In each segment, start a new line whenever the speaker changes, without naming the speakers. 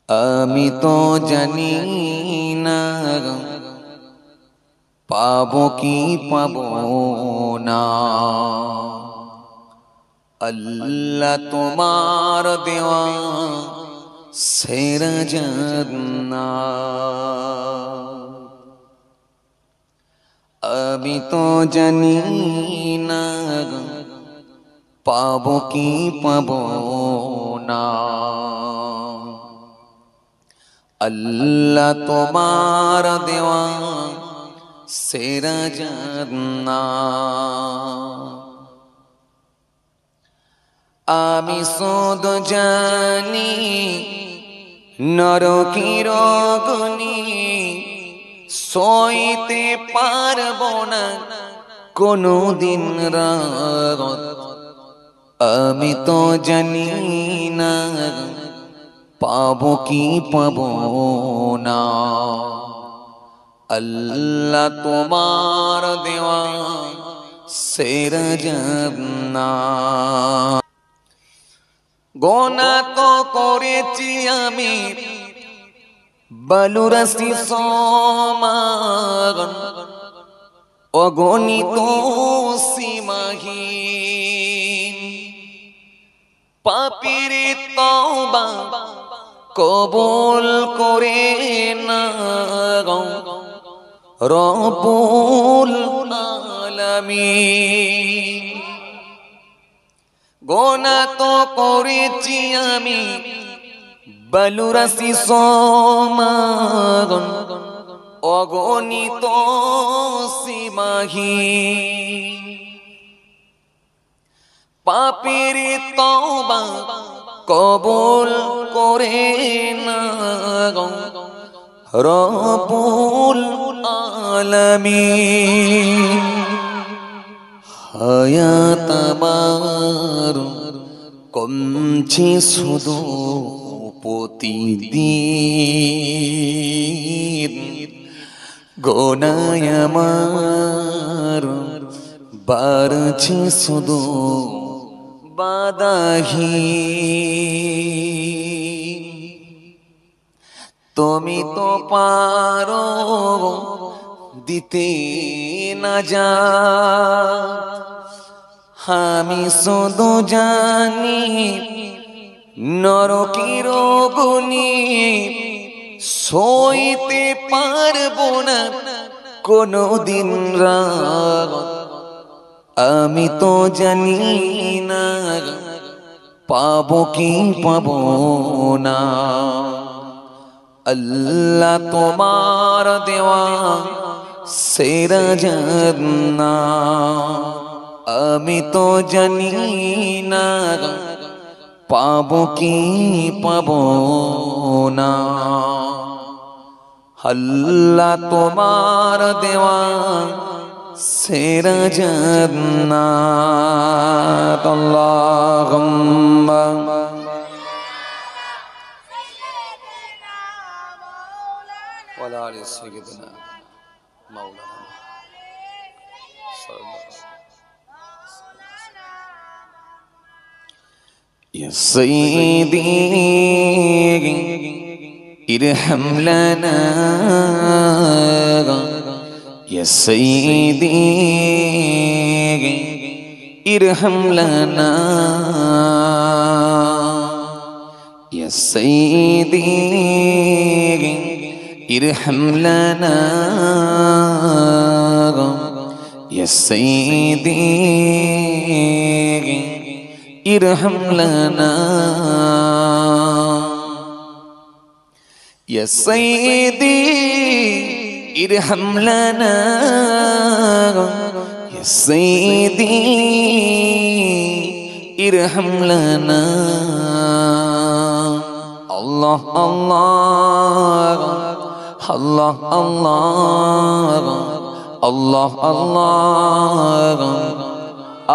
আমি তো জানি না পাবো কি পাবো না, আল্লাহ তোমার দেওয়া সেরা জান্নাত। আমি তো জানি না পাবো কি পাবো না, আল্লাহ তোমার দেওয়া সেরা জান্নাত। আমি শুধু জানি নরকের অগ্নি সইতে পারবো না কোনদিন রাত। আমি তো জানি না পাবো কি পাবো না, আল্লাহ তোমার দেওয়া সেরা জান্নাত। গোনা তো করেছি আমি বালুরাশি সমান, অগণিত সীমাহীন। পাপীর তওবা কবুল করে না রব্বুল আলামিন। গোনা তো করেছি আমি বালুরাশি সমান, অগণিত সীমাহীন। পাপীর তওবা কবুল করে না রব্বুল আলামিন। হায়াত আমার কমছে শুধু প্রতিদিন, গোনায় আমার বাড়ছে শুধু বাদাহীন। তুমি তো পারো দিতে না যা, আমি শুধু জানি নরকের অগ্নি সইতে পারবো না কোনদিন রাত। আমি তো জানি না পাবো কি পাবো না, আল্লাহ তোমার দেওয়া সেরা জান্নাত। আমি তো জানি না পাবো কি পাবো না, আল্লাহ তোমার দেওয়া সেরা জান্নাত। আল্লাহুম্মা ওয়ালা আলি সাইয়্যিদিনা মাওলানা ইয়া সাইয়্যিদি ইরহাম লানা ইয়া সাইয়্যিদি ইরহাম লানা ইয়া সাইয়্যিদি ইরহাম লানা ইয়া সাইয়্যিদি ইরহাম লানা ইয়া সাইয়্যিদি ইরহাম লানা ইয়া সাইয়্যিদি ইরহাম লানা। আল্লাহ আল্লাহ আল্লাহ আল্লাহ আল্লাহ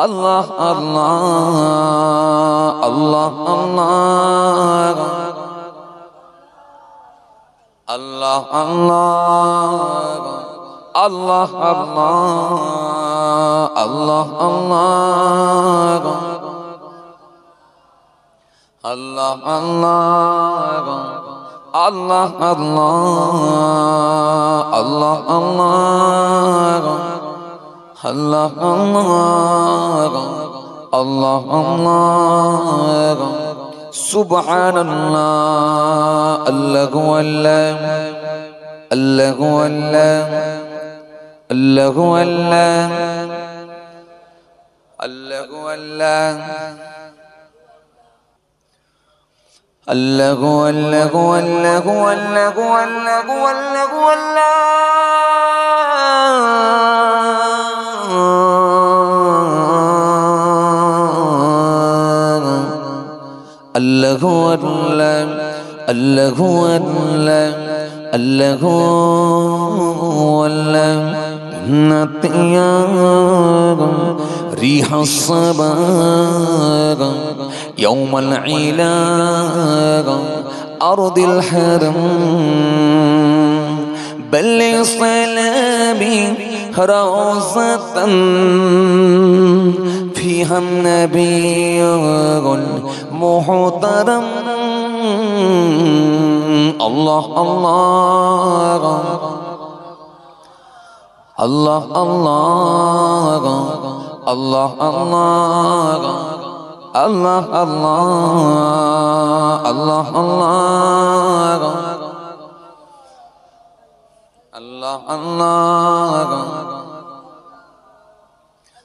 আল্লাহ আল্লাহ আল্লাহ আল্লাহ আল্লাহ আল্লাহ আল্লাহ আল্লাহ Allah Allah Allah Allah Allah Allah Allah Subhanallah Allahu Allah Allahu Allah Allahu Allah Allahu Allah Allahu Allahu Allahu Allahu Allahu Allahu Allahu Allah Allahu Allah Allahu Allah نطيار ريح الصبا يوم العلاق أرض الحرم بلغ سلامي روضة فيها النبي المحترم الله الله Allah Allah Allah Allah Allah Allah Allah Allah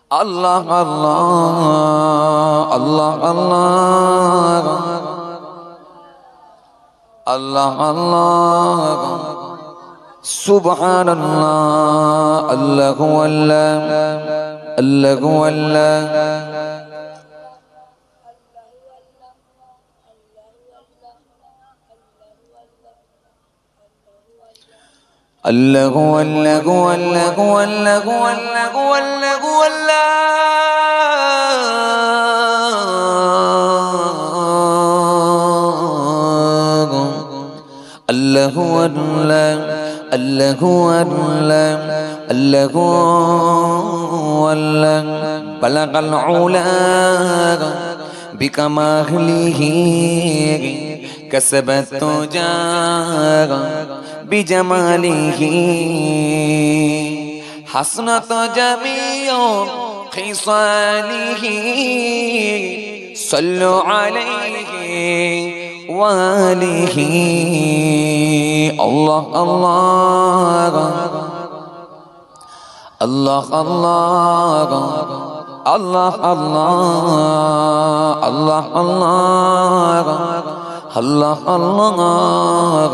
Allah Allah Allah Allah Allah Subhanallah Allahu Allah Allahu Allah Allahu Allahu Allahu Allahu Allahu Allahu Allahu Allah Allahu Allah Allahu Allah balagal ula bikamalihi kasabat tuja bijamalihi hasnat jami'u khisalihi sallu alayhi وآله الله الله الله الله الله الله الله الله الله الله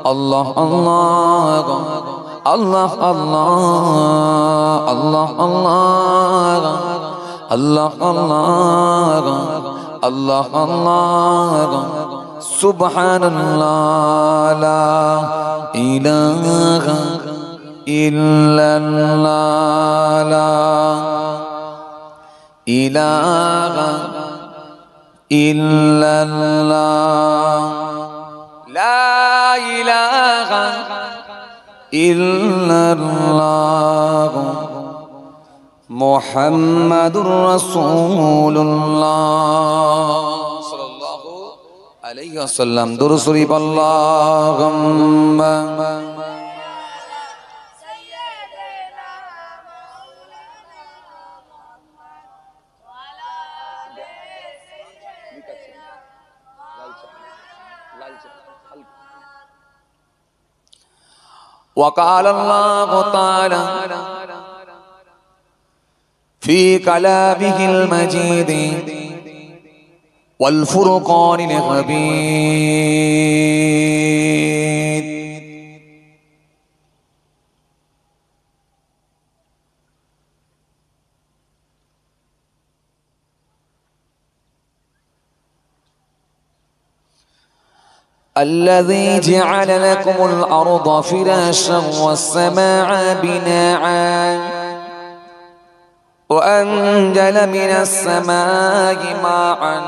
الله الله الله الله الله الله الله Subhanallah la ilaha illallah la ilaha illallah la ilaha illallah Muhammadur Rasulullah عليه وسلم درود شريف اللهم وقال الله تعالى في كلامه المجيد والفرقان الحميد الذي جعل لكم الأرض فراشا والسماء بناء وأنزل من السماء ماء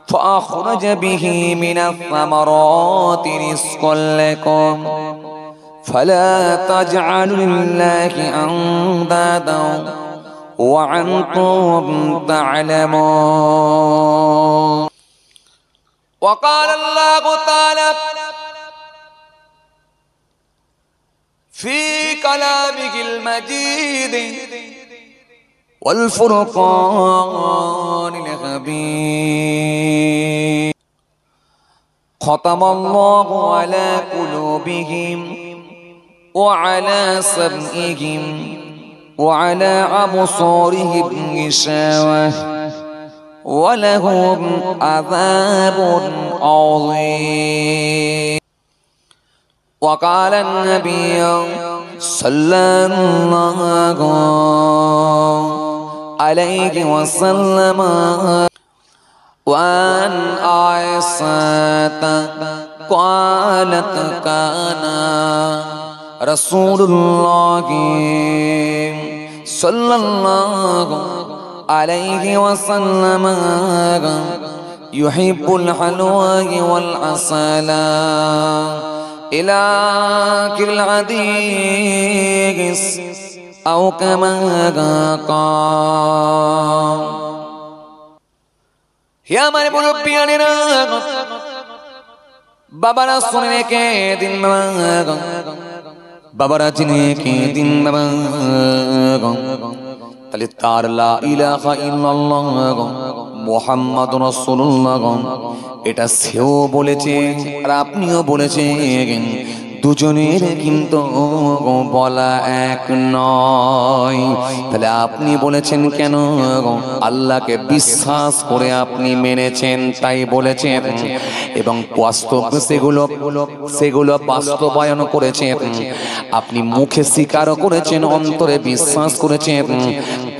فأخرج به من الثمرات رزقا لكم فلا تجعلوا لله أندادا وأنتم تعلمون. وقال الله تعالى কালামিহিল মাজিদ ওয়াল ফুরকানিল হামিদ খাতামাল্লাহু আলা কুলুবিহিম ওয়া আলা সামইহিম ওয়া আলা আবসারিহিম গিশাওয়াহ ولهم عذاب عظيم وقال النبي صلى الله عليه وسلم وعن عائشة قالت كان رسول الله صلى الله عليه وسلم يحب الحلوى والعسل إلى آخر الحديث أو كما قال يا من মুরব্বিয়ানেরা বাবারা শুনে রেখে দিন বাবারা চিনে রেখে দিন বাবা তাহলে তার লা ইলাহা ইল্লাল্লাহ মুহাম্মাদুর রাসূলুল্লাহ এটা সেও বলেছে আর আপনিও বলেছেন দুজনের কিন্তু বলা এক নয় তাহলে আপনি বলেছেন কেন আল্লাহকে বিশ্বাস করে আপনি মেনেছেন তাই বলেছেন এবং বাস্তব সেগুলো বাস্তবায়ন করেছেন আপনি মুখে স্বীকার করেছেন অন্তরে বিশ্বাস করেছেন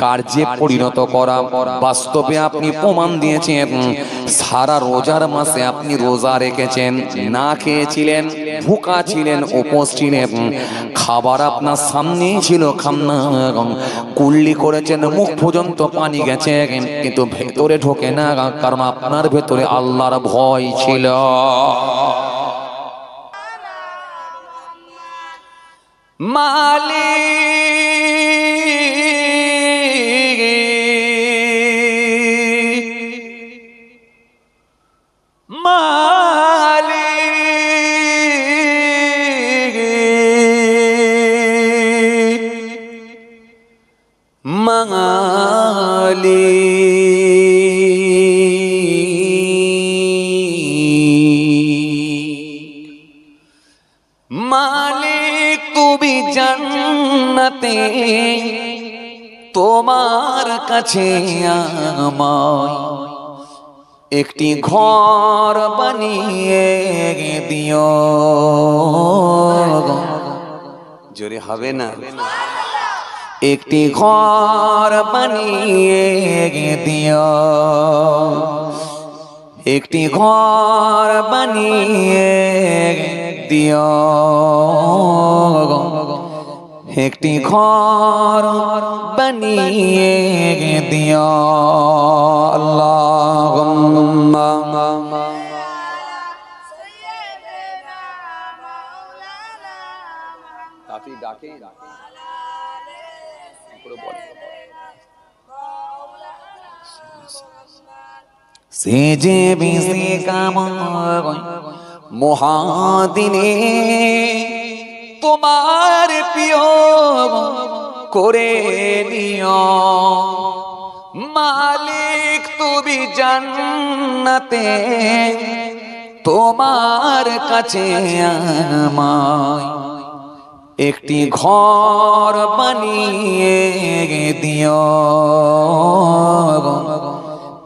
কার্যে পরিণত করা বাস্তবে আপনি প্রমাণ দিয়েছেন সারা রোজার মাসে আপনি রোজা রেখেছেন না খেয়েছিলেন ভুকা ছিলেন উপোস ছিলেন খাবার আপনার সামনেই ছিল খামনা কুল্লি করেছেন মুখ পর্যন্ত পানি গেছে কিন্তু ভেতরে ঢোকে না কারণ আপনার ভেতরে আল্লাহর ভয় ছিল মালিক তুমি জান্নাতে তোমার কাছে আমায় একটি ঘর বানিয়ে দিও জোরে হবে না একটি ঘর বানিয়ে দিও একটি ঘর বানিয়ে দিও একটি ঘর বানিয়ে দিও আল্লাহুম্মা ডাকে ডাকে সে যে বিসি কাময় মহাদিনে তোমার প্রিয় করে নিও মালিক তুমি জান্নাতে তোমার কাছে আমায় একটি ঘর বানিয়ে দিও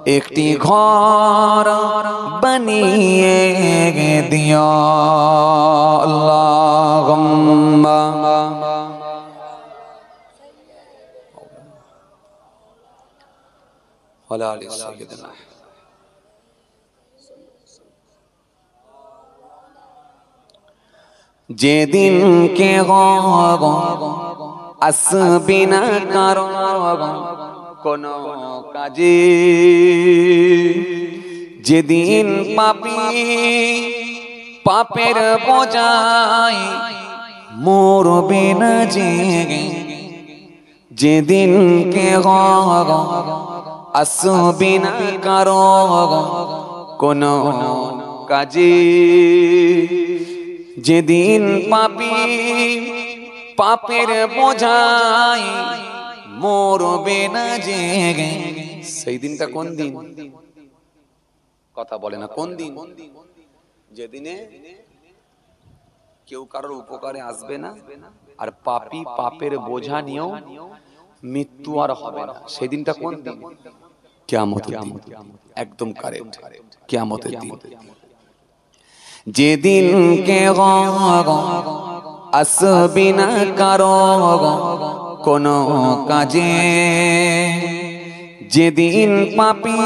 একটি ঘর বানিয়ে দিও আল্লাহুম্মা ওয়ালা আলি সাইয়্যিদিনা যেদিন কে আসবি না কারো কোন কাজে যেদিন পাপী পাপের বোঝায় মরবে না জেগে যেদিন কে আসবি না কারো কোন কাজে যেদিন পাপী পাপের বোঝাই মরবে না যে। সেই দিনটা কোন দিন? কথা বলে না কোন দিন? যেদিনে কেউ কারোর উপকারে আসবে না, আর পাপী পাপের বোঝা নিয়েও মৃত্যু আর হবে না। সেদিনটা কোন দিন? কিয়ামতের দিন। একদম কারেক্ট, কিয়ামতের দিন। যেদিন কে আসবি না কারো কোনো কাজে, যেদিন পাপী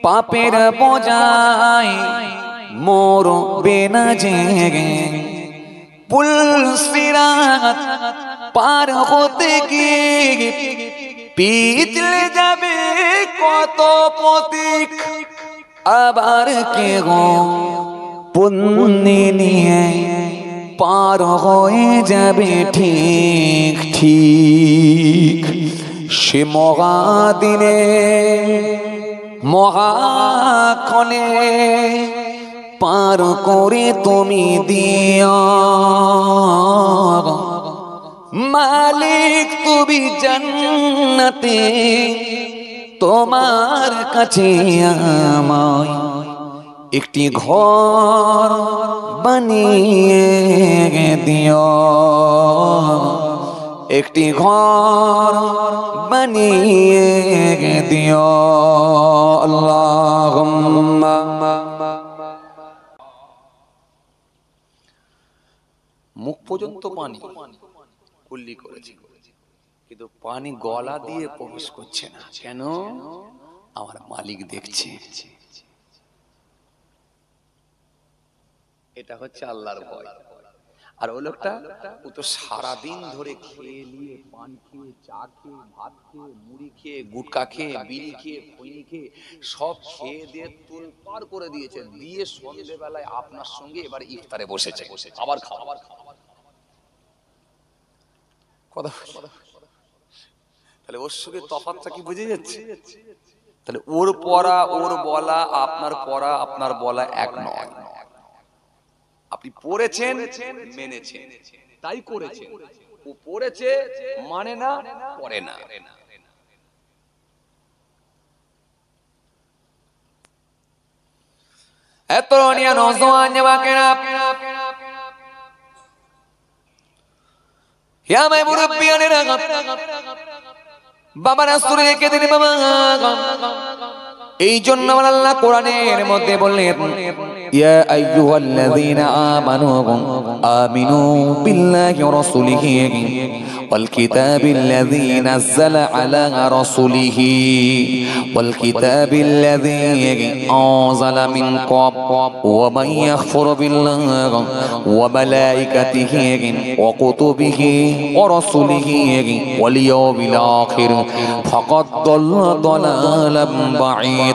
পাপের বোঝাই মরবে না যে। পুল সিরাত পার হতে গিয়ে পিছলে যাবে কত পথিক, আবার কে গো পুণ্য নিয়ে পার হয়ে যাবে ঠিক ঠিক। সে মহাদিনে মহাক্ষণে পার করে তুমি দিও মালিক তুমি জান্নাতে, তোমার কাছে আমায় একটি ঘর বানিয়ে দিও, একটি ঘর বানিয়ে দিও। আল্লাহুম্মা। মুখ পর্যন্ত পানি কুল্লি করেছে, কিন্তু পানি গলা দিয়ে প্রবেশ করছে না। কেন? আমার মালিক দেখছে। এটা হচ্ছে আল্লাহর ভয়। আর ওই লোকটা, ও তো সারাদিন ধরে খেয়ে নিয়ে পান খেয়ে চা খেয়ে ভাত খেয়ে মুড়ি খেয়ে গুটকা খেয়ে বিড়ি খেয়ে খৈনি খেয়ে সব খেয়ে দিয়ে তুল পার করে দিয়েছে, দিয়ে সন্ধ্যেবেলায় আপনার সঙ্গে এবার ইফতারে বসেছে, আবার খাওয়া কথা। তাহলে ওর সঙ্গে তফাৎটা কি বুঝে যাচ্ছে? তাহলে ওর পড়া ওর বলা, আপনার পড়া আপনার বলা এক নয়। আপনি পড়েছেন মেনেছেন তাই করেছেন, ও পড়েছে মানে না পড়ে না। এত নিয়া নওজওয়ান জওয়াকেরা ইয়া মাই মুরব্বিয়ানেরা, বাবা রাসূলের কে দিন বাবা। এই জন্য আল্লাহ কোরআনের মধ্যে বললেন, ইয়া আইয়ুহাল্লাযীনা আমানু আমিনু বিল্লাহি ওয়া রাসূলিহি ওয়াল কিতাবিল্লাযী নাযালা আলা রাসূলিহি ওয়াল কিতাবিল্লাযী আনজালা মিন ক্বাব ওয়া মান ইয়াকফুর বিল্লাহি ওয়া মালাইকাতিহি ওয়া কুতুবিহি ওয়া রাসূলিহি ওয়াল ইয়াউমিল আখির ফাকাদ দাল্লা দালালাম বাঈদা।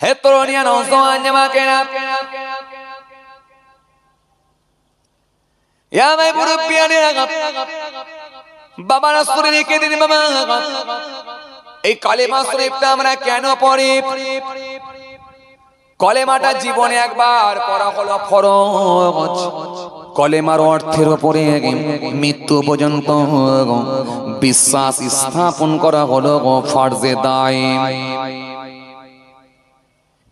হে তরুণিয়া নওজওয়ান জওয়াকেরা, ইয়া মাই মুরব্বিয়ানেরা, বাবা রাসূলের কে দিন বাবা। এই কালেমা শরীফটা আমরা কেন পড়ি? কলেমাটা জীবনে একবার পড়া হলো ফরজ। কলেমার অর্থের উপরে মৃত্যু পর্যন্ত বিশ্বাস স্থাপন করা হলো ফরজে দায়ম।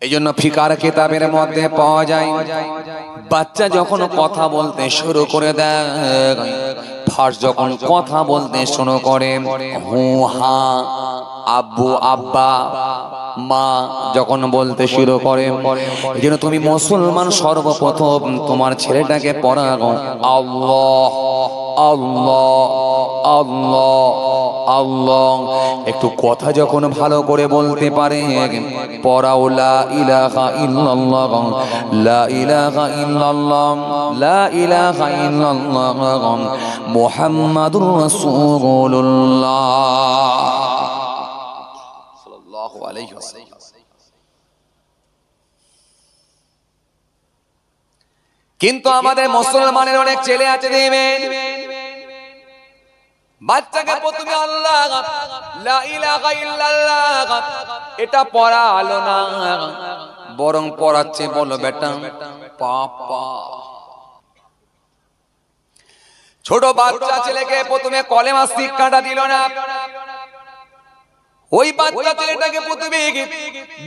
এই জন্য ফিকার কিতাবের মধ্যে পাওয়া যায়, বাচ্চা যখন কথা বলতে শুরু করে দেয়, ফার্স্ট যখন কথা বলতে শুরু করে হু হা, আব্বু আব্বা, মা যখন বলতে শুরু করে, এই জন্য তুমি মুসলমান সর্বপ্রথম তোমার ছেলেটাকে পড়াও আল্লাহ আল্লাহ আল্লাহ আল্লাহ। একটু কথা যখন ভালো করে বলতে পারে, পড়াও লা ইলাহা ইল্লাল্লাহ লা ইলাহা ইল্লাল্লাহ লা ইলাহা ইল্লাল্লাহ মুহাম্মাদুর রাসূলুল্লাহ সাল্লাল্লাহু আলাইহি ওয়াসাল্লাম। কিন্তু আমাদের মুসলমানের অনেক ছেলে আছে, দেখবেন বাচ্চাকে প্রথমে আল্লাহ লা ইলাহা ইল্লাল্লাহ এটা পড়ালো না, বরং পড়াচ্ছে বলো বেটা পাপা। ছোট বাচ্চা ছেলেকে প্রথমে কলেমা শিক্ষাটা দিল না, ওই বাচ্চা ছেলেটাকে প্রথমে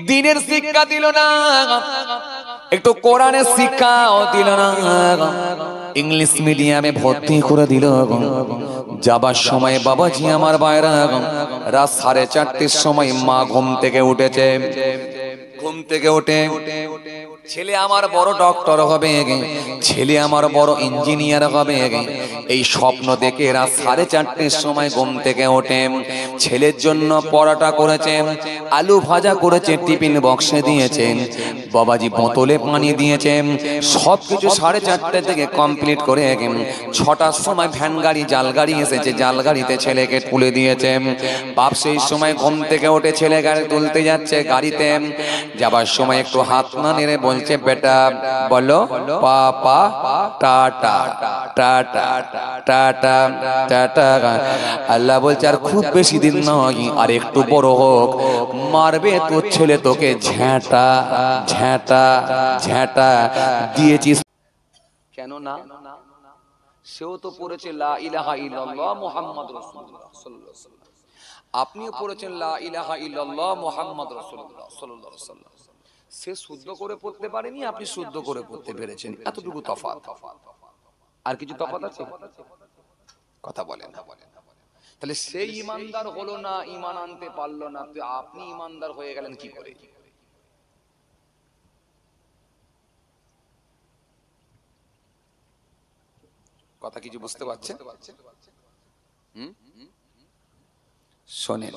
দ্বীনের শিক্ষা দিল না, একটু কোরআনের শিক্ষাও দিল না, ইংলিশ মিডিয়ামে ভর্তি করে দিল। যাবার সময় বাবাজি আমার ভাইরা রাত 4:30টার সময় মা ঘুম থেকে উঠেছে। ঘুম থেকে উঠে ছেলে আমার বড় ডক্টর হবে, ছেলে আমার বড় ইঞ্জিনিয়ার হবে, এই স্বপ্ন দেখে রাত 4:30টার সময় ঘুম থেকে ওঠে। ছেলের জন্য পরোটা করেছেন, আলু ভাজা করেছে, টিফিন বক্সে দিয়েছেন, বাবাজি বোতলে পানি দিয়েছেন, সবকিছু 4:30 থেকে কমপ্লিট করে 6টার সময় ভ্যান গাড়ি জাল গাড়ি এসেছে, জাল গাড়িতে ছেলেকে তুলে দিয়েছে। বাপ সেই সময় ঘুম থেকে ওঠে ছেলে গাড়ি তুলতে যাচ্ছে, গাড়িতে যাবার সময় একটু হাত না নেড়ে বলছে বেটা বলো papa tata tata tata tata. Allah বলছে আর খুব বেশি দিন নয়, আর একটু বড় হোক, মারবে তোর ছেলে তোকে ঝ্যাঁটা ঝ্যাঁটা ঝ্যাঁটা দিয়েছিস কেন না? সেও তো পড়েছে লা ইলাহা ইল্লাল্লাহ মুহাম্মাদুর রাসূলুল্লাহ সাল্লাল্লাহু আলাইহি ওয়াসাল্লাম, আপনিও পড়েছেন লা ইলাহা ইল্লাল্লাহ মুহাম্মাদুর রাসূলুল্লাহ সাল্লাল্লাহু আলাইহি ওয়াসাল্লাম। সে শুদ্ধ করে পড়তে পারেনি, আপনি শুদ্ধ করে পড়তে পেরেছেন, এতটুকু তফাৎ। আর কিছু তফাৎ আছে? কথা বলেন না। তাহলে সেই ইমানদার হলো না, ঈমান আনতে পারলো না, তো আপনি ইমানদার হয়ে গেলেন কি করে? কথা কিছু বুঝতে পারছেন? শোনেন,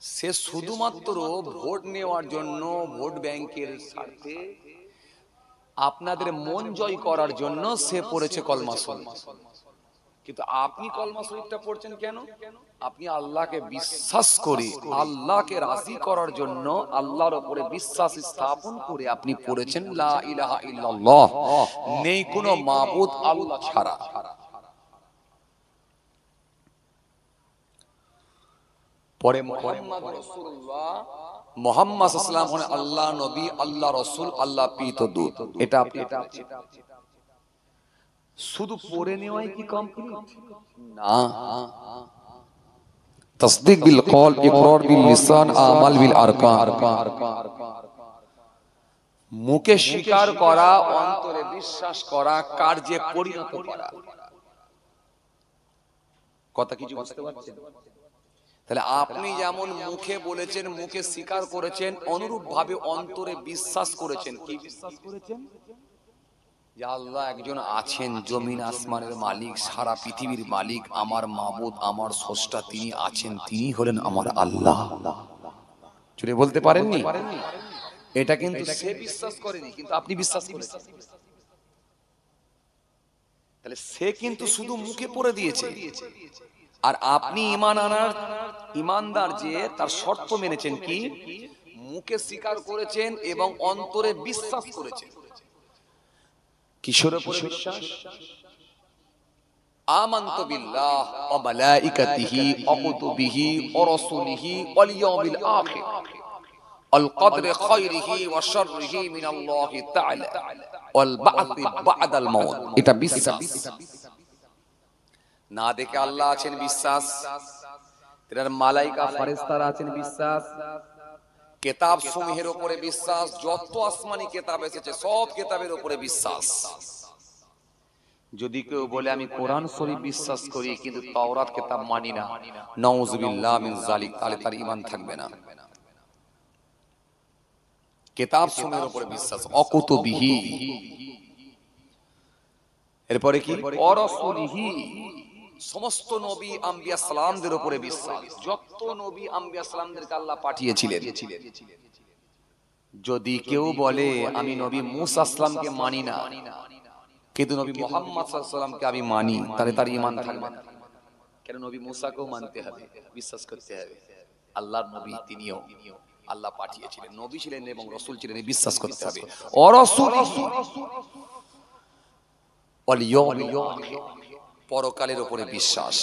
সে শুধুমাত্র ভোট নেওয়ার জন্য, ভোট ব্যাংকের স্বার্থে, আপনাদের মন জয় করার জন্য সে পড়েছে কলমা শরীফ। কিন্তু আপনি কলমা শরীফটা পড়ছেন কেন? আপনি আল্লাহকে বিশ্বাস করে, আল্লাহকে রাজি করার জন্য, আল্লাহর উপরে বিশ্বাস স্থাপন করে আপনি পড়েছেন লা ইলাহা ইল্লাল্লাহ, নেই কোনো মাবুদ আল্লাহ ছাড়া। পরে মুহাম্মদ রাসূলুল্লাহ, মুহাম্মদ সাল্লাল্লাহু আলাইহি ওয়াসাল্লাম আল্লাহ নবী, আল্লাহ রাসূল, আল্লাহ পীত দূত। এটা আপনি শুধু পড়ে নেওয়াই কি কমপ্লিট না? তাসদীক বিল কওল, ইকরার বিল লিসান, আমাল বিল আরকান। মুখে স্বীকার করা, অন্তরে বিশ্বাস করা, কার্যে পরিণত করা। কথা কিছু বুঝতে পারছেন? তাহলে আপনি যেমন মুখে বলেছেন, মুখে স্বীকার করেছেন, অনুরূপ ভাবে অন্তরে বিশ্বাস করেছেন। কি বিশ্বাস করেছেন? যে আল্লাহ একজন আছেন, জমিন আসমানের মালিক, সারা পৃথিবীর মালিক, আমার মাবুদ, আমার স্রষ্টা, তিনি আছেন, তিনি হলেন আমার আল্লাহ। চুরে বলতে পারেননি? এটা কিন্তু সে বিশ্বাস করেনি, কিন্তু আপনি বিশ্বাস করেছেন। তাহলে সে কিন্তু শুধু মুখে পড়ে দিয়েছে, আর আপনি ঈমান আনার ঈমানদার যে, তার শর্ত মেনেছেন কি? মুখে স্বীকার করেছেন এবং অন্তরে বিশ্বাস করেছেন। কিসের উপরে বিশ্বাস? আমানতু বিল্লাহ ওয়া মালাইকাতিহি ওয়া কুতুবিহি ওয়া রাসূলিহি ওয়াল ইয়াউমিল আখির আল কদরি খায়রিহি ওয়া শাররিহি মিনাল্লাহি তাআলা ওয়াল বা'থি বা'দাল মাউত। এটা বিশ্বাস। না দেখে আল্লাহ আছেন বিশ্বাস, তার মালাইকা ফেরেশতারা আছেন বিশ্বাস, কিতাব সমূহের উপরে বিশ্বাস, যত আসমানি কিতাব এসেছে সব কিতাবের উপরে বিশ্বাস। যদি কেউ বলে আমি কোরআন শরীফ বিশ্বাস করি কিন্তু তাওরাত কিতাব মানি না, নাউযুবিল্লাহ মিন যালিক, তাহলে তার ঈমান থাকবে না। কিতাব সমূহের উপরে বিশ্বাস, অকুতুবিহি, এরপরে কি? ওয়া রাসূলিহি, সমস্ত নবী আম্বিয়া সালামদের উপরে বিশ্বাস, যত নবী আম্বিয়া সালামদেরকে আল্লাহ পাঠিয়েছিলেন। যদি কেউ বলে আমি নবী মুসা সালামকে মানি না কিন্তু নবী মুহাম্মদ সাল্লাল্লাহু আলাইহি ওয়াসাল্লামকে আমি মানি, তাহলে তার ঈমান থাকবে না। কেন? নবী মুসাকেও মানতে হবে, বিশ্বাস করতে হবে আল্লাহর নবী, তিনিও আল্লাহ পাঠিয়েছিলেন, নবী ছিলেন এবং রাসূল ছিলেন, বিশ্বাস করতে হবে। ওয়া রাসূলিহি ওয়াল ইয়াউমিল আখির, পরকালের উপরে বিশ্বাস,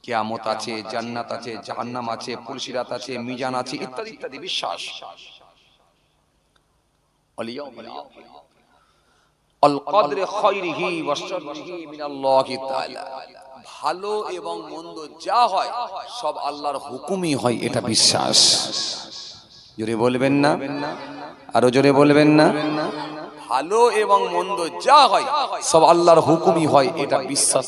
কিয়ামত আছে, জান্নাত আছে, জাহান্নাম আছে, পুলসিরাত আছে, মিজান আছে, ইত্যাদি ইত্যাদি বিশ্বাস। আল কদরে খায়রিহি ওয়া শাররিহি মিনাল্লাহি তাআলা, ভালো এবং মন্দ যা হয় সব আল্লাহর হুকুমই হয়, এটা বিশ্বাস। জোরে বলবেন না, আরো জোরে বলবেন না। ভালো এবং মন্দ যা হয় সব আল্লাহর হুকুমই হয়, এটা বিশ্বাস।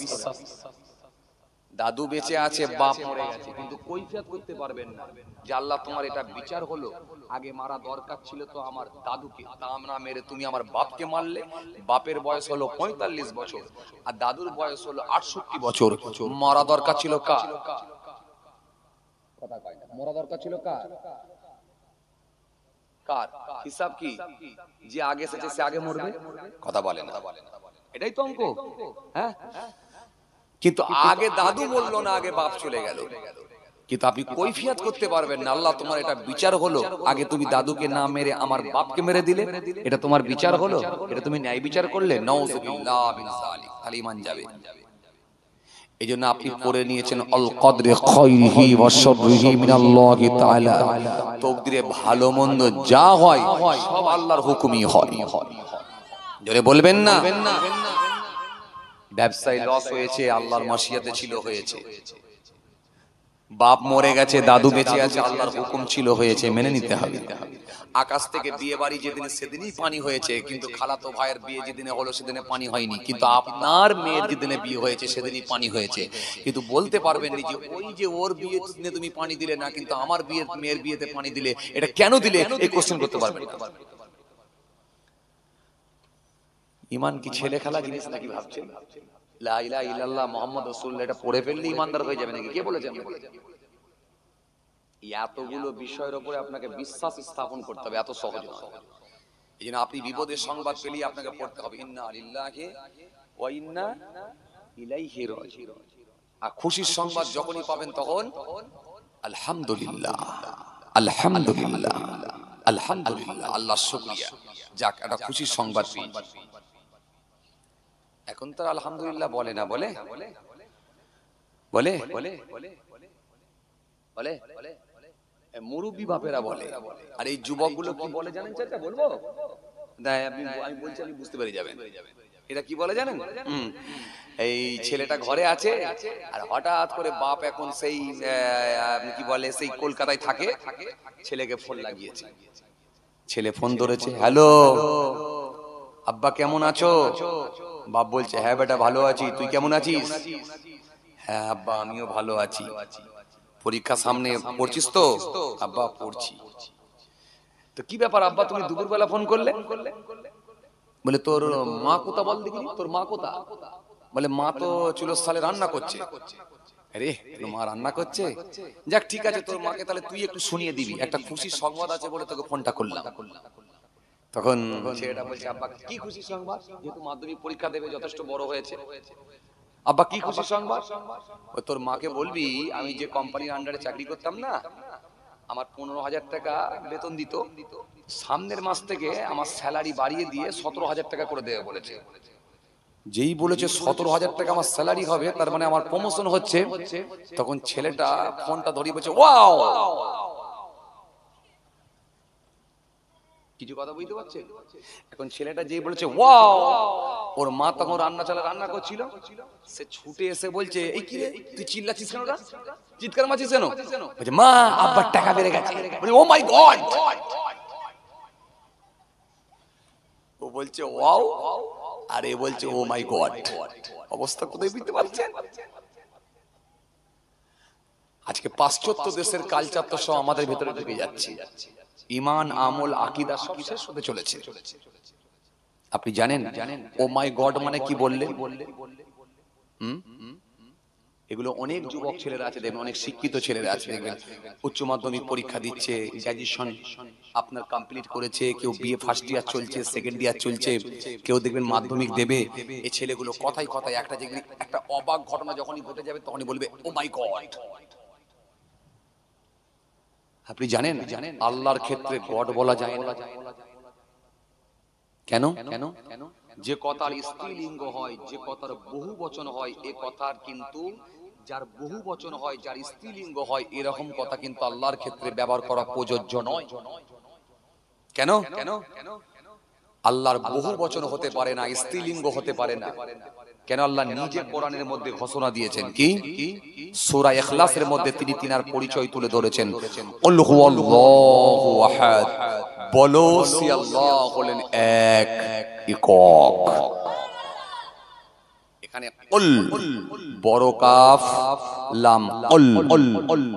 দাদু বেঁচে আছে, বাপ মরে গেছে, কিন্তু কৈফিয়ত করতে পারবেন না যে আল্লাহ তোমার এটা বিচার হলো, আগে মারা দরকার ছিল তো আমার দাদুকে, তা না মেরে তুমি আমার বাপকে মারলে। বাপের বয়স হলো 45 বছর আর দাদুর বয়স হলো 68 বছর, মারা দরকার ছিল কার? কথা কয় না, মরা দরকার ছিল কার? কার? হিসাব কি? যে আগে এসেছে সে আগে মরবে? কথা বলে না, এটাই তো অঙ্ক। হ্যাঁ, কিন্তু আগে দাদু বললো না, আগে বাপ চলে গেল। কিন্তু আপনি কৈফিয়ত করতে পারবেন না, আল্লাহ তোমার এটা বিচার হলো, আগে তুমি দাদুকে না মেরে আমার বাপকে মেরে দিলে, এটা তোমার বিচার হলো, এটা তুমি ন্যায় বিচার করলে। নাউযুবিল্লাহ মিন যালিক, তাহলে ঈমান যাবে। এইজন্য আপনি পড়ে নিয়েছেন আল কদরে খায়রিহি ওয়া শাররিহি মিনাল্লাহি তাআলা, তাকদীরে ভালো মন্দ যা হয় সব আল্লাহর হুকুমই হয়। জোরে বলবেন না। ব্যবসায় লস হয়েছে, আল্লাহর মাশিয়াতে ছিল হয়েছে। বাপ মরে গেছে, দাদু বেঁচে আছে, আল্লাহর হুকুম ছিল হয়েছে, মেনে নিতে হবে। আকাশ থেকে বিয়ে বাড়ি যেদিন সেদিনই পানি হয়েছে, কিন্তু খালাতো ভাইয়ের বিয়ে যেদিনে হলো সেদিনে পানি হয়নি। কিন্তু আপনার মেয়ের যেদিনে বিয়ে হয়েছে সেদিনই পানি হয়েছে। কিন্তু বলতে পারবেন না যে ওই যে ওর বিয়ে দিনে তুমি পানি দিলে না, কিন্তু আমার বিয়ের মেয়ের বিয়েতে পানি দিলে, এটা কেন দিলে, এই কোশ্চেন করতে পারবেন না। ঈমান কি ছেলে খেলা জিনিস নাকি ভাবছেন? লা ইলাহা ইল্লাল্লাহ মুহাম্মদ রাসূলুল্লাহ এটা পড়ে ফেললে ঈমানদার হয়ে যাবে নাকি? কে বলেছেন? এতগুলো বিষয়ের উপরে আপনাকে বিশ্বাস স্থাপন করতে হবে, এত সহজ নয়। এইজন্য আপনি বিপদের সংবাদ পেলেই আপনাকে পড়তে হবে ইন্না লিল্লাহি ওয়া ইন্না ইলাইহি রাজিউন। আর খুশির সংবাদ যখনই পাবেন তখন আলহামদুলিল্লাহ, আলহামদুলিল্লাহ, আলহামদুলিল্লাহ, আল্লাহর শুকরিয়া, যাক একটা খুশির সংবাদ পেয়েছি। এখন তো আলহামদুলিল্লাহ বলে না, বলে বলে বলে বলে মুরব্বী বাপেরা বলে। আর এই যুবকগুলো কি বলে জানেন? চাচা বলবো না, আমি বলছি, আপনি বুঝতে পেরে যাবেন। এটা কি বলে জানেন? এই ছেলেটা ঘরে আছে আর হঠাৎ করে বাপ এখন সেই কি বলে, সেই কলকাতায় থাকে, ছেলেকে ফোন লাগিয়েছে। ছেলে ফোন ধরেছে, হ্যালো আব্বা কেমন আছো? বাপ বলছে, হ্যাঁ বেটা ভালো আছি, তুই কেমন আছিস? হ্যাঁ আব্বা আমিও ভালো আছি। পরীক্ষা সামনে, পড়ছিস তো? আব্বা পড়ছি। তো কি ব্যাপার আব্বা, তুমি দুপুরবেলা ফোন করলে? বলে তোর মা কোথা বল দেখিনি, তোর মা কোথা? বলে মা তো চুলোর সালে রান্না করছে। আরে তোর মা রান্না করছে? যাক ঠিক আছে, তোর মাকে তাহলে তুই একটু শুনিয়ে দিবি, একটা খুশির সংবাদ আছে বলে তোকে ফোনটা করলাম। তখন ছেলেটা বলছে, আব্বা কি খুশির সংবাদ? যেহেতু মাধ্যমিক পরীক্ষা দেবে, যথেষ্ট বড় হয়েছে। আব্বা কি খুশির সংবাদ? তোর মাকে বলবি আমি যে কোম্পানির আন্ডারে চাকরি করতাম না, আমার 15,000 টাকা বেতন দিত, সামনের মাস থেকে আমার স্যালারি বাড়িয়ে দিয়ে 17,000 টাকা করে দেবে বলেছে। যেই বলেছে 17,000 টাকা আমার স্যালারি হবে, তার মানে আমার প্রমোশন হচ্ছে। তখন ছেলেটা ফোনটা ধরিয়ে বলছে, ওয়াও। কিছু কথা বুঝতে পারছে? এখন ছেলেটা যেই বলেছে ওয়াও, ওর মা তখন রান্না করছিল, সে ছুটে এসে বলছে, এই কি রে তুই চিল্লাছিস কেন? চিৎকার মারছিস কেন? বলছে মা আব্বার টাকা বেড়ে গেছে। ও মাই গড। ও বলছে ওয়াও আর এ বলছে ও মাই গড। অবস্থা কোথায় বুঝতে পারছেন? আজকে পাশ্চাত্য দেশের কালচার তো সব আমাদের ভেতরে ঢুকে যাচ্ছে। ঈমান, আমল, আকীদা সব শেষ হতে চলেছে। আপনি জানেন ও মাই গড মানে কি বললেন? এগুলো অনেক যুবক ছেলেরা আছে দেখবেন, অনেক শিক্ষিত ছেলেরা আছে দেখবেন, উচ্চ মাধ্যমিক পরীক্ষা দিচ্ছে, গ্র্যাজুয়েশন আপনার কমপ্লিট করেছে, কেউ বিএ ফার্স্ট ইয়ার চলছে, সেকেন্ড ইয়ার চলছে, কেউ দেখবেন মাধ্যমিক দেবে। এই ছেলেগুলো কথায় কথায় একটা যে একটা অবাক ঘটনা যখনই ঘটে যাবে তখনই বলবে ও মাই গড। আপনি জানেন আল্লাহর ক্ষেত্রে গড বলা যায় না। কেন? যে কথার স্ত্রীলিঙ্গ হয়, যে কথার বহু বচন হয়, এ কথার কিন্তু যার বহু বচন হয়, যার স্ত্রীলিঙ্গ হয়, এরকম কথা কিন্তু আল্লাহর ক্ষেত্রে ব্যবহার করা প্রযোজ্য নয়। কেন? আল্লাহর বহু বচন হতে পারে না, স্ত্রীলিঙ্গ হতে পারে না। কেন? আল্লাহ নিজে কোরআনের মধ্যে ঘোষণা দিয়েছেন কি? সূরা ইখলাসের মধ্যে তিনি তিনার পরিচয় তুলে ধরেছেন, কুল হুয়াল্লাহু আহাদ, বলো সে আল্লাহ হলেন এক, একক। এখানে কুল বড় কাফ লাম,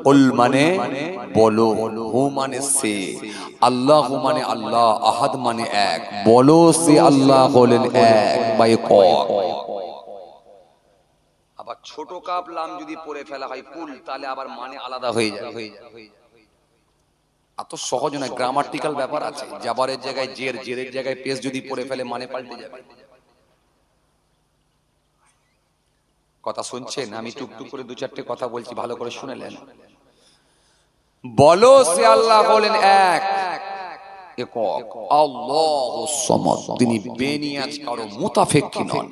কুল মানে বলো, হু মানে সে, আল্লাহু মানে আল্লাহ, আহাদ মানে এক, বলো সে আল্লাহ হলেন এক বা একক। আবার ছোট কাফ লাম যদি পড়ে ফেলা হয় কুল, তাহলে আবার মানে আলাদা হয়ে যায়। এত সহজ নয়, গ্রামাটিক্যাল ব্যাপার আছে। জাবারের জায়গায় জের, জেরের জায়গায় পেশ যদি পড়ে ফেলে মানে পাল্টে যাবে। কথা শুনছেন? আমি টুকটুক করে দু চারটে কথা বলছি, ভালো করে শুনেলেন। বলো সে আল্লাহ হলেন এক, একক, আল্লাহুস সামাদ, তিনি বেনিয়াজ, কারো মুতাফেক্কি নন।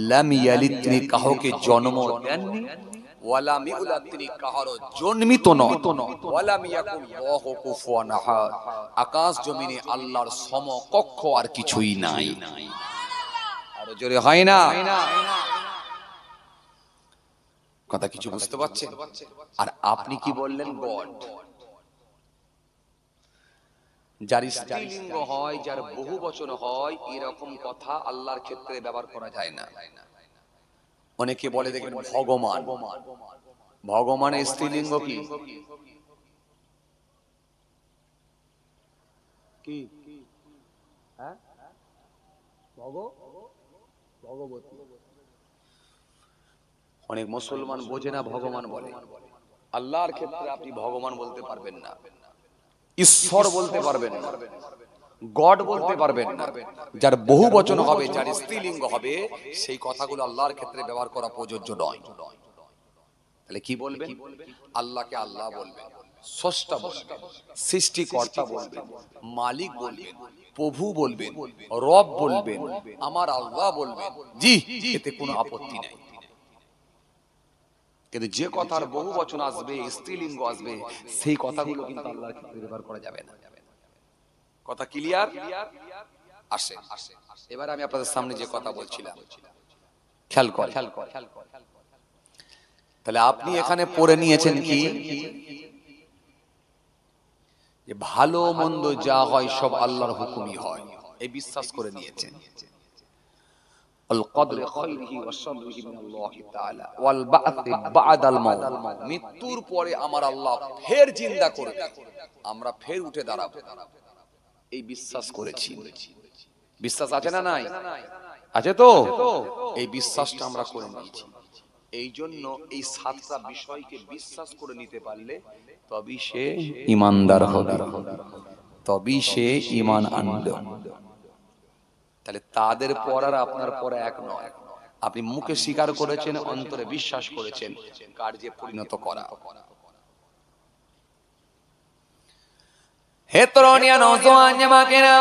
লাম ইয়ালিদ, তিনি কাউকে জন্ম দেননি। ওয়ালাম ইউলাদ, তিনি কারো জন্মিত নন। ওয়ালাম ইয়াকুল লাহু কুফুয়ান আহাদ, আকাশ জমিনে আল্লাহর সমকক্ষ আর কিছুই নাই। আরো জোরে হয় না? কথা কিছু বুঝতে পারছেন? আর আপনি কি বললেন? গড। যার স্ত্রীলিঙ্গ হয়, যার বহু বচন হয়, এরকম কথা আল্লাহর ক্ষেত্রে ব্যবহার করা যায় না। অনেকে বলে দেখবেন ভগবান, ভগবানের স্ত্রীলিঙ্গ কি? কি? হ্যাঁ, ভগবতী। অনেক মুসলমান বোঝে না, ভগবান বলে। আল্লাহর ক্ষেত্রে আপনি ভগবান বলতে পারবেন না, ঈশ্বর বলতে পারবেন না, গড বলতে পারবেন না। যার বহু বচন হবে, যার স্ত্রীলিঙ্গ হবে, সেই কথাগুলো আল্লাহর ক্ষেত্রে ব্যবহার করা প্রযোজ্য নয়। তাহলে কি বলবেন? আল্লাহকে আল্লাহ বলবেন, স্রষ্টা বলবেন, সৃষ্টিকর্তা বলবেন, মালিক বলবেন, প্রভু বলবেন, রব বলবেন, আমার আল্লাহ বলবেন, জি, এতে কোনো আপত্তি নাই। কিন্তু যে কথার বহু বচন আসবে, স্ত্রীলিঙ্গ আসবে, সেই কথাগুলো কিন্তু আল্লাহর ক্ষেত্রে ব্যবহার করা যাবে না। কথা ক্লিয়ার? আসে। এবার আমি আপনাদের সামনে যে কথা বলছিলাম, খেয়াল কর। তাহলে আপনি এখানে পড়ে নিয়েছেন কি? যে ভালো মন্দ যা হয় সব আল্লাহর হুকুমই হয়, এই বিশ্বাস করে নিয়েছেন। মৃত্যুর পরে আমার আল্লাহ ফের জিন্দা করবে, আমরা ফের উঠে দাঁড়াবো, এই বিশ্বাস করেছি। বিশ্বাস আছে না নাই? আছে তো? এই বিশ্বাসটা আমরা করে নিয়েছি। এই জন্য এই সাতটা বিষয়কে বিশ্বাস করে নিতে পারলে তবেই সে ঈমানদার হবে, তবেই সে ঈমান আনবে। তাহলে তাদের পর আর আপনার পর এক নয়। আপনি মুখে স্বীকার করেছেন, অন্তরে বিশ্বাস করেছেন, কার্যে পরিণত করা। হে তরুণিয়া নওজোয়ান জামাকেরা,